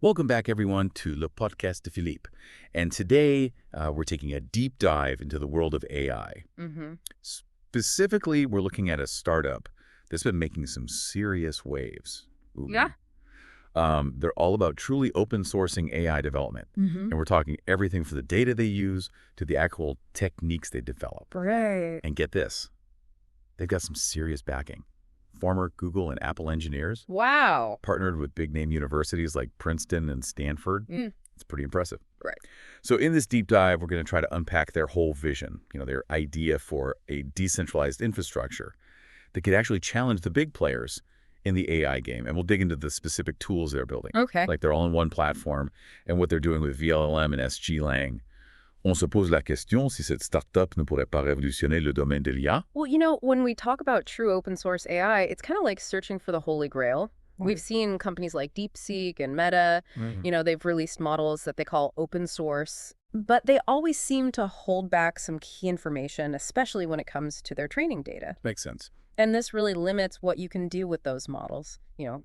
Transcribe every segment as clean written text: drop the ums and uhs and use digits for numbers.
Welcome back, everyone, to Le Podcast de Philippe. And today, we're taking a deep dive into the world of AI. Mm-hmm. Specifically, we're looking at a startup that's been making some serious waves. Yeah. Oumi. They're all about truly open sourcing AI development. Mm-hmm. And we're talking everything from the data they use to the actual techniques they develop. Right. And get this, they've got some serious backing. Former Google and Apple engineers Wow. partnered with big-name universities like Princeton and Stanford. Mm. It's pretty impressive. Right. So in this deep dive, we're going to try to unpack their whole vision, their idea for a decentralized infrastructure that could actually challenge the big players in the AI game. And we'll dig into the specific tools they're building. Okay. Like they're all in one platform and what they're doing with VLLM and SG-Lang. On se pose la question si cette startup ne pourrait pas révolutionner le domaine de l'IA. Well, when we talk about true open source AI, it's kind of like searching for the Holy Grail. We've seen companies like DeepSeek and Meta, they've released models that they call open source, but they always seem to hold back some key information, especially when it comes to their training data. Makes sense. And this really limits what you can do with those models,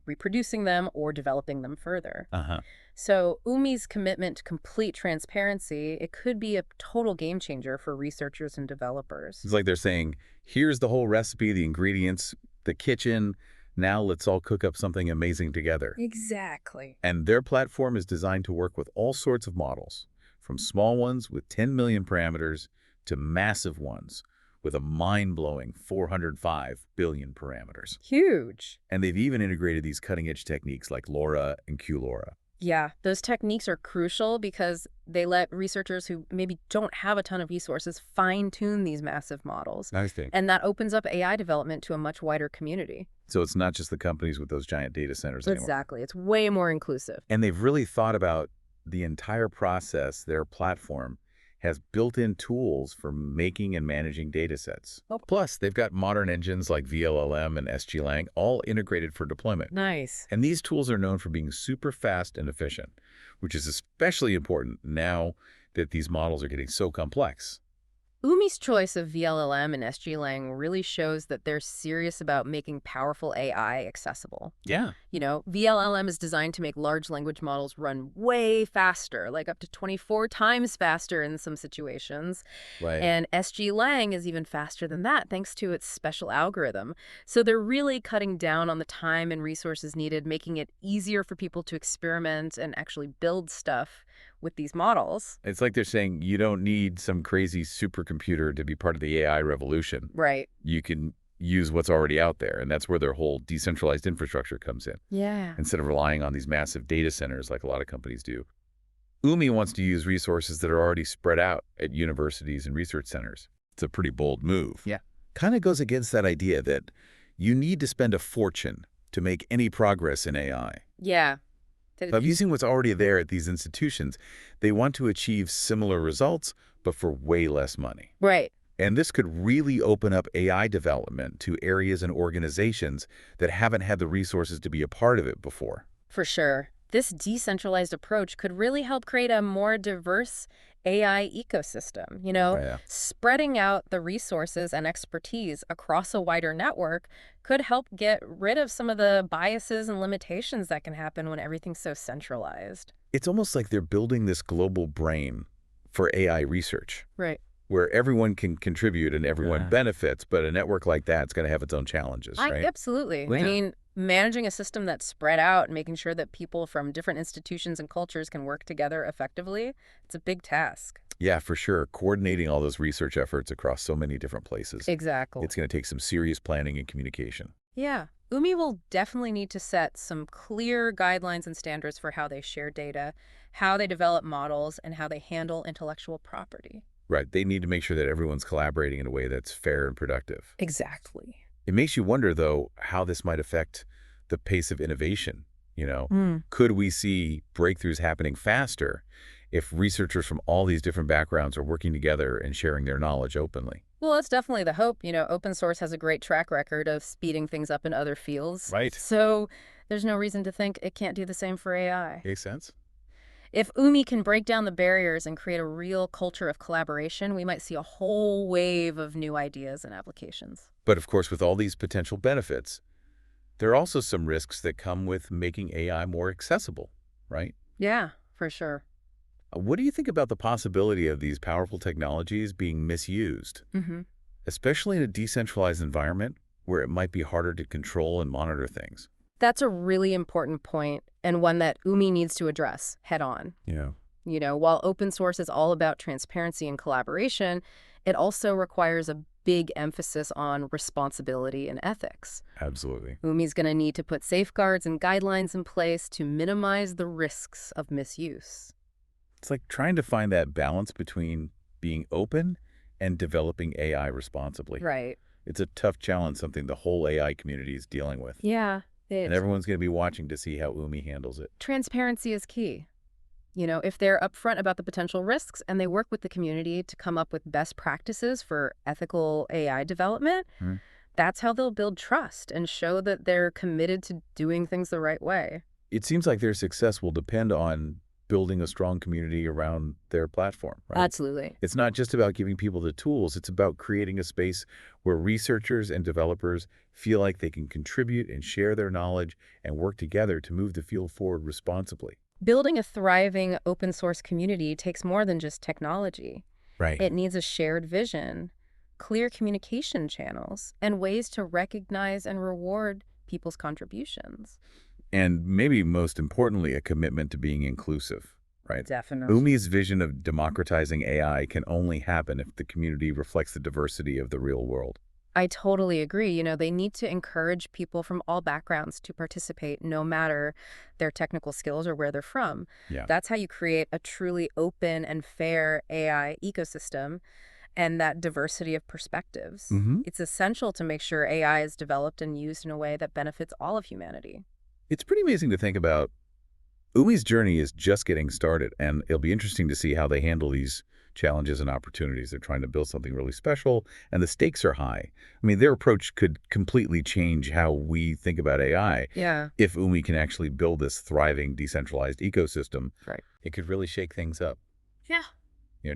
reproducing them or developing them further. Uh-huh. So Umi's commitment to complete transparency, it could be a total game changer for researchers and developers. It's like they're saying, here's the whole recipe, the ingredients, the kitchen. Now let's all cook up something amazing together. Exactly. And their platform is designed to work with all sorts of models, from small ones with 10 million parameters to massive ones with a mind-blowing 405 billion parameters. Huge. And they've even integrated these cutting-edge techniques like LoRa and QLoRa. Yeah, those techniques are crucial because they let researchers who maybe don't have a ton of resources fine-tune these massive models. Nice thing. And that opens up AI development to a much wider community. So it's not just the companies with those giant data centers anymore. Exactly. It's way more inclusive. And they've really thought about the entire process. Their platform has built-in tools for making and managing data sets. Oh. Plus, they've got modern engines like VLLM and SG-Lang all integrated for deployment. Nice. And these tools are known for being super fast and efficient, which is especially important now that these models are getting so complex. Umi's choice of VLLM and SG-Lang really shows that they're serious about making powerful AI accessible. Yeah. VLLM is designed to make large language models run way faster, like up to 24 times faster in some situations. Right. And SG-Lang is even faster than that thanks to its special algorithm. So they're really cutting down on the time and resources needed, making it easier for people to experiment and actually build stuff with these models. It's like they're saying you don't need some crazy supercomputer to be part of the AI revolution. Right. You can use what's already out there, and that's where their whole decentralized infrastructure comes in. Yeah. Instead of relying on these massive data centers like a lot of companies do. Oumi wants to use resources that are already spread out at universities and research centers. It's a pretty bold move. Yeah. Kind of goes against that idea that you need to spend a fortune to make any progress in AI. Yeah. By using what's already there at these institutions, they want to achieve similar results, but for way less money. Right. And this could really open up AI development to areas and organizations that haven't had the resources to be a part of it before. For sure. This decentralized approach could really help create a more diverse AI ecosystem, Yeah. Spreading out the resources and expertise across a wider network could help get rid of some of the biases and limitations that can happen when everything's so centralized. It's almost like they're building this global brain for AI research, Right. where everyone can contribute and everyone Yeah. benefits, but a network like that's going to have its own challenges, right? Absolutely. Yeah. I mean, managing a system that's spread out and making sure that people from different institutions and cultures can work together effectively, it's a big task. Yeah, for sure. Coordinating all those research efforts across so many different places. Exactly. It's going to take some serious planning and communication. Yeah. Umi will definitely need to set some clear guidelines and standards for how they share data, how they develop models, and how they handle intellectual property. Right. They need to make sure that everyone's collaborating in a way that's fair and productive. Exactly. It makes you wonder, though, how this might affect the pace of innovation. Could we see breakthroughs happening faster if researchers from all these different backgrounds are working together and sharing their knowledge openly? Well, that's definitely the hope. Open source has a great track record of speeding things up in other fields. Right. So there's no reason to think it can't do the same for AI. Makes sense. If Umi can break down the barriers and create a real culture of collaboration, we might see a whole wave of new ideas and applications. But of course, with all these potential benefits, there are also some risks that come with making AI more accessible, right? Yeah, for sure. What do you think about the possibility of these powerful technologies being misused, Hmm. especially in a decentralized environment where it might be harder to control and monitor things? That's a really important point and one that Umi needs to address head on. Yeah, While open source is all about transparency and collaboration, it also requires a big emphasis on responsibility and ethics. absolutely. Umi's going to need to put safeguards and guidelines in place to minimize the risks of misuse. It's like trying to find that balance between being open and developing AI responsibly. Right. It's a tough challenge, something the whole AI community is dealing with. Yeah. And everyone's going to be watching to see how Umi handles it. Transparency is key. If they're upfront about the potential risks and they work with the community to come up with best practices for ethical AI development, Hmm. that's how they'll build trust and show that they're committed to doing things the right way. It seems like their success will depend on building a strong community around their platform, right? Absolutely. It's not just about giving people the tools. It's about creating a space where researchers and developers feel like they can contribute and share their knowledge and work together to move the field forward responsibly. Building a thriving open source community takes more than just technology. Right. It needs a shared vision, clear communication channels, and ways to recognize and reward people's contributions. And maybe most importantly, a commitment to being inclusive, right? Definitely. Umi's vision of democratizing AI can only happen if the community reflects the diversity of the real world. I totally agree. They need to encourage people from all backgrounds to participate, no matter their technical skills or where they're from. Yeah. That's how you create a truly open and fair AI ecosystem and that diversity of perspectives. Mm-hmm. It's essential to make sure AI is developed and used in a way that benefits all of humanity. It's pretty amazing to think about. Umi's journey is just getting started, and it'll be interesting to see how they handle these challenges and opportunities. They're trying to build something really special, and the stakes are high. I mean, their approach could completely change how we think about AI. Yeah. If Umi can actually build this thriving, decentralized ecosystem, Right. it could really shake things up. Yeah.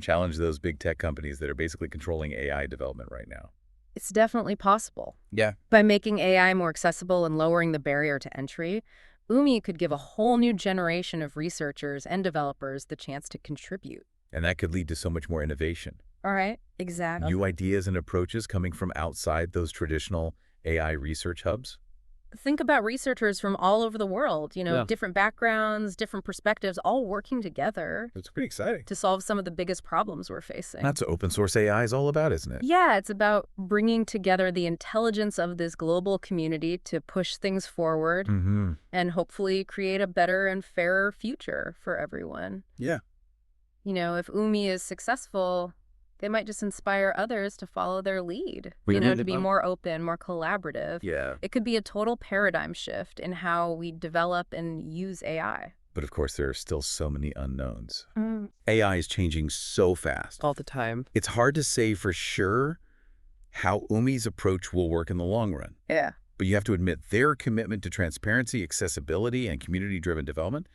Challenge those big tech companies that are basically controlling AI development right now. It's definitely possible. Yeah. By making AI more accessible and lowering the barrier to entry, Umi could give a whole new generation of researchers and developers the chance to contribute. And that could lead to so much more innovation. All right, exactly. New ideas and approaches coming from outside those traditional AI research hubs. Think about researchers from all over the world, Yeah. different backgrounds, different perspectives, all working together It's pretty exciting. to solve some of the biggest problems we're facing. That's what open source AI is all about, isn't it? Yeah, it's about bringing together the intelligence of this global community to push things forward Mm-hmm. and hopefully create a better and fairer future for everyone. Yeah. If Umi is successful, they might just inspire others to follow their lead, to be more open, more collaborative. Yeah. It could be a total paradigm shift in how we develop and use AI. But of course, there are still so many unknowns. AI is changing so fast. All the time. It's hard to say for sure how Umi's approach will work in the long run. Yeah. But you have to admit their commitment to transparency, accessibility, and community-driven development,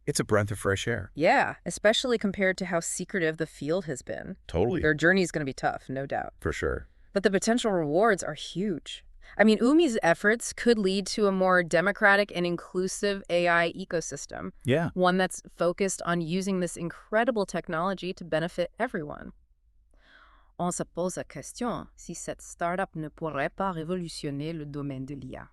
it's a breath of fresh air. Yeah, especially compared to how secretive the field has been. Totally. Their journey is going to be tough, no doubt. For sure. But the potential rewards are huge. I mean, Umi's efforts could lead to a more democratic and inclusive AI ecosystem, Yeah. one that's focused on using this incredible technology to benefit everyone. On se pose la question si cette startup ne pourrait pas révolutionner le domaine de l'IA.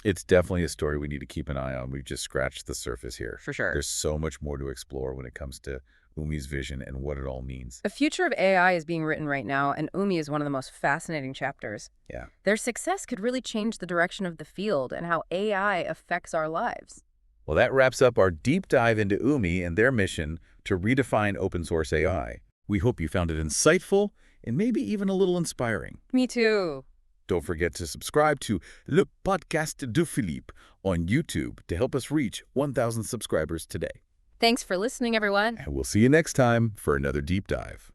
It's definitely a story we need to keep an eye on. We've just scratched the surface here. For sure. There's so much more to explore when it comes to Umi's vision and what it all means. The future of AI is being written right now, and Umi is one of the most fascinating chapters. Yeah. Their success could really change the direction of the field and how AI affects our lives. Well, that wraps up our deep dive into Umi and their mission to redefine open source AI. We hope you found it insightful and maybe even a little inspiring. Me too. Don't forget to subscribe to Le Podcast de Philippe on YouTube to help us reach 1,000 subscribers today. Thanks for listening, everyone. And we'll see you next time for another deep dive.